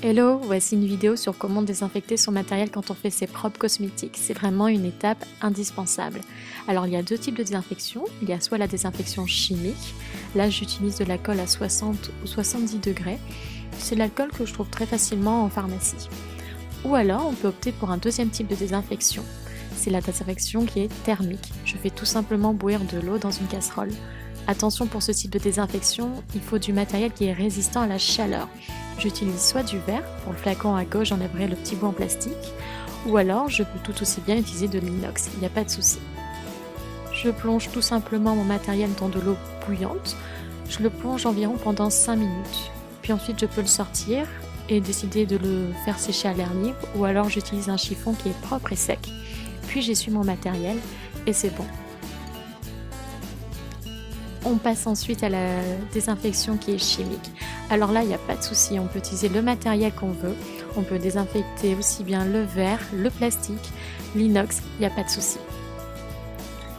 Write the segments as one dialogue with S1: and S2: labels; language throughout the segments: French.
S1: Hello, voici une vidéo sur comment désinfecter son matériel quand on fait ses propres cosmétiques. C'est vraiment une étape indispensable. Alors il y a deux types de désinfection. Il y a soit la désinfection chimique. Là j'utilise de l'alcool à 60 ou 70 degrés. C'est l'alcool que je trouve très facilement en pharmacie. Ou alors on peut opter pour un deuxième type de désinfection. C'est la désinfection qui est thermique. Je fais tout simplement bouillir de l'eau dans une casserole. Attention, pour ce type de désinfection, il faut du matériel qui est résistant à la chaleur. J'utilise soit du verre, pour le flacon à gauche j'enlèverai le petit bout en plastique, ou alors je peux tout aussi bien utiliser de l'inox, il n'y a pas de souci. Je plonge tout simplement mon matériel dans de l'eau bouillante, je le plonge environ pendant 5 minutes, puis ensuite je peux le sortir et décider de le faire sécher à l'air libre, ou alors j'utilise un chiffon qui est propre et sec, puis j'essuie mon matériel et c'est bon. On passe ensuite à la désinfection qui est chimique. Alors là, il n'y a pas de souci, on peut utiliser le matériel qu'on veut. On peut désinfecter aussi bien le verre, le plastique, l'inox, il n'y a pas de souci.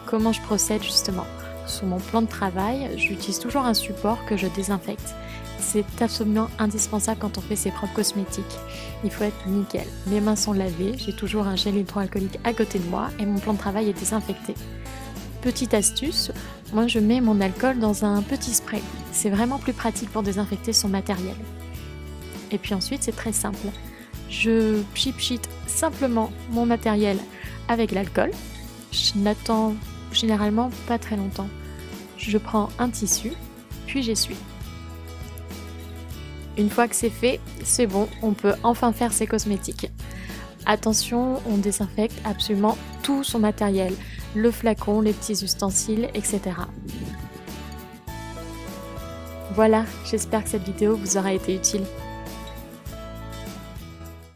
S1: Comment je procède justement? Sur mon plan de travail, j'utilise toujours un support que je désinfecte. C'est absolument indispensable quand on fait ses propres cosmétiques. Il faut être nickel. Mes mains sont lavées, j'ai toujours un gel hydroalcoolique à côté de moi et mon plan de travail est désinfecté. Petite astuce, moi je mets mon alcool dans un petit spray. C'est vraiment plus pratique pour désinfecter son matériel. Et puis ensuite c'est très simple. Je pchit simplement mon matériel avec l'alcool. Je n'attends généralement pas très longtemps. Je prends un tissu, puis j'essuie. Une fois que c'est fait, c'est bon, on peut enfin faire ses cosmétiques. Attention, on désinfecte absolument tout son matériel, le flacon, les petits ustensiles, etc. Voilà, j'espère que cette vidéo vous aura été utile.